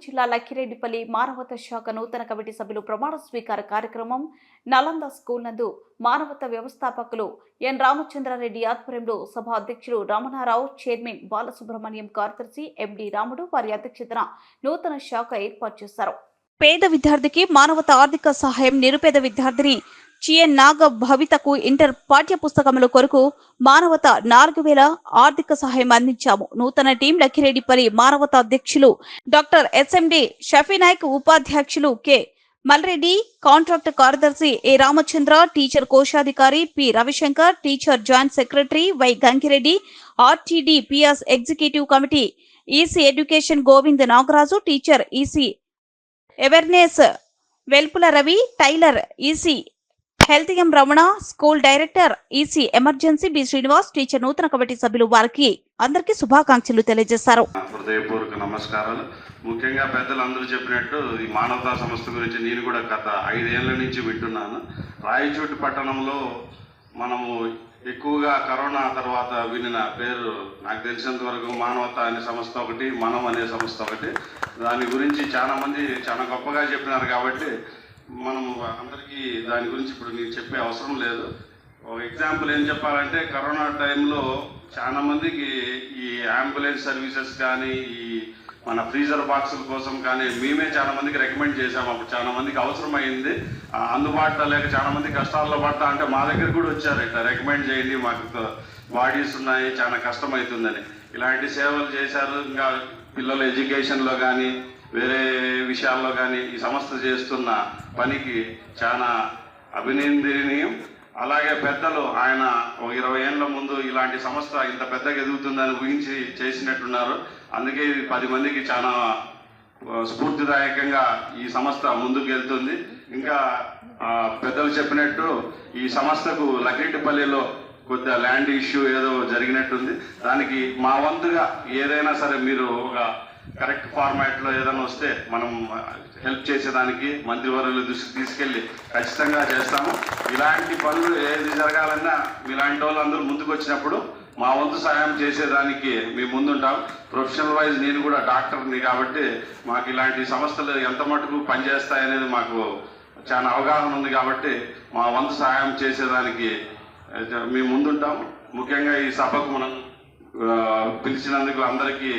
జిల్లా లక్కిరెడ్డిపల్లి మానవతా శాఖ నూతన కమిటీ సభ్యులు ప్రమాణ స్వీకార కార్యక్రమం నలంద స్కూల్ నందు మానవతా వ్యవస్థాపకులు ఎన్ రామచంద్రారెడ్డి ఆధ్వర్యంలో సభ అధ్యక్షులు రమణారావు, చైర్మన్ బాలసుబ్రహ్మణ్యం, కార్యదర్శి ఎండి రాముడు వారి అధ్యక్షతన నూతన శాఖ ఏర్పాటు చేశారు. పేద విద్యార్థికి మానవతా ఆర్థిక సహాయం, నిరుపేద విద్యార్థిని చిఎన్ నాగ భవితకు ఇంటర్ పాఠ్య పుస్తకముల కొరకు మానవత 4000 ఆర్థిక సహాయం అందించాము. నూతన టీం లక్కిరెడ్డిపల్లి మానవత అధ్యక్షులు డాక్టర్ ఎస్ఎండి షఫీనాయక్, ఉపాధ్యక్షులు కె మల్రెడ్డి, కాంట్రాక్ట్ కార్యదర్శి ఏ రామచంద్ర, టీచర్ కోశాధికారి P Ravishankar, teacher joint secretary Y Gangireddy, RTD PS executive committee EC education Govind Nagaraju, teacher EC awareness Velpula Ravi, tailor EC health M Ramana, school director EC emergency B Srinivas, teacher నూతన కమిటీ సభ్యులు వారికి అందరికీ శుభాకాంక్షలు తెలియజేశారు. హృదయపూర్వక నమస్కారాలు. ముఖ్యంగా పెద్దలు అందరూ చెప్పినట్టు ఈ మానవతా సంస్థ గురించి నేను కూడా గత 5 ఏళ్ల నుంచి వింటున్నాను. రాయచోటి పట్టణంలో మనము ఎక్కువగా కరోనా తర్వాత వినిన పేరు నాకు తెలిసినంత వరకు మానవత అనే సంస్థ ఒకటి, మనం అనే సంస్థ ఒకటి. దాని గురించి చాలా గొప్పగా చెప్పినారు కాబట్టి మనం అందరికీ దాని గురించి ఇప్పుడు నేను చెప్పే అవసరం లేదు. ఒక ఎగ్జాంపుల్ ఏం చెప్పాలంటే, కరోనా టైంలో చాలా మందికి ఈ అంబులెన్స్ సర్వీసెస్ కానీ, ఈ మన ఫ్రీజర్ బాక్సుల కోసం కానీ మేమే చాలా మందికి రికమెండ్ చేసాము. అప్పుడు చాలా మందికి అవసరమైంది, అందుబాటులో లేక చాలా మంది కష్టాల్లో పడతా అంటే మా దగ్గర కూడా వచ్చారు, ఇట్లా రికమెండ్ చేయండి, మాకు బాడీస్ ఉన్నాయి, చాలా కష్టమవుతుందని. ఇలాంటి సేవలు చేశారు. ఇంకా పిల్లల ఎడ్యుకేషన్లో కానీ వేరే విషయాల్లో కానీ ఈ సంస్థ చేస్తున్న పనికి చాలా అభినందనీయం. అలాగే పెద్దలు ఆయన ఒక 20 ఏళ్ల ముందు ఇలాంటి సంస్థ ఇంత పెద్దగా ఎదుగుతుందని ఊహించి చేసినట్టున్నారు. అందుకే ఇది 10 మందికి చాలా స్ఫూర్తిదాయకంగా ఈ సంస్థ ముందుకు వెళ్తుంది. ఇంకా పెద్దలు చెప్పినట్టు ఈ సంస్థకు లక్కిరెడ్డిపల్లిలో కొద్దిగా ల్యాండ్ ఇష్యూ ఏదో జరిగినట్టుంది. దానికి మా వంతుగా ఏదైనా సరే మీరు ఒక కరెక్ట్ ఫార్మాట్లో ఏదైనా వస్తే మనం హెల్ప్ చేసేదానికి మంత్రివర్యుల దృష్టికి తీసుకెళ్ళి ఖచ్చితంగా చేస్తాము. ఇలాంటి పనులు ఏది జరగాలన్నా మీలాంటి వాళ్ళు అందరూ ముందుకు వచ్చినప్పుడు మా వంతు సహాయం చేసేదానికి మేము ముందుంటాం. ప్రొఫెషనల్ వైజ్ నేను కూడా డాక్టర్ని కాబట్టి మాకు ఇలాంటి సంస్థలు ఎంత మటుకు పనిచేస్తాయనేది మాకు చాలా అవగాహన ఉంది కాబట్టి మా వంతు సహాయం చేసేదానికి మేము ముందుంటాం. ముఖ్యంగా ఈ సభకు మనం పిలిచినందుకు అందరికీ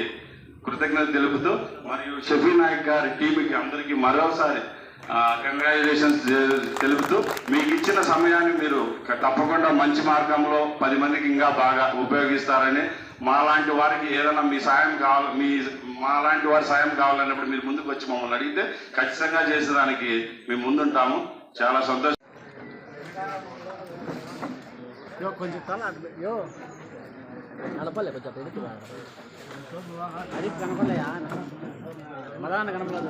కృతజ్ఞత తెలుపుతూ, మరియు షఫీనాయక్ గారి టీంకి అందరికీ మరోసారి కంగ్రాచులేషన్స్ తెలుపుతూ, మీకు ఇచ్చిన సమయాన్ని మీరు తప్పకుండా మంచి మార్గంలో 10 మందికి ఇంకా బాగా ఉపయోగిస్తారని, మాలాంటి వారికి ఏదైనా మీ సాయం కావాలి, మాలాంటి వారి సాయం కావాలన్నప్పుడు మీరు ముందుకు వచ్చి మమ్మల్ని అడిగితే ఖచ్చితంగా చేసేదానికి మేము ముందుంటాము. చాలా సంతోషం. కనపడలే కొంచెం అది కనపడలేయా మదాన కనపడలేదు.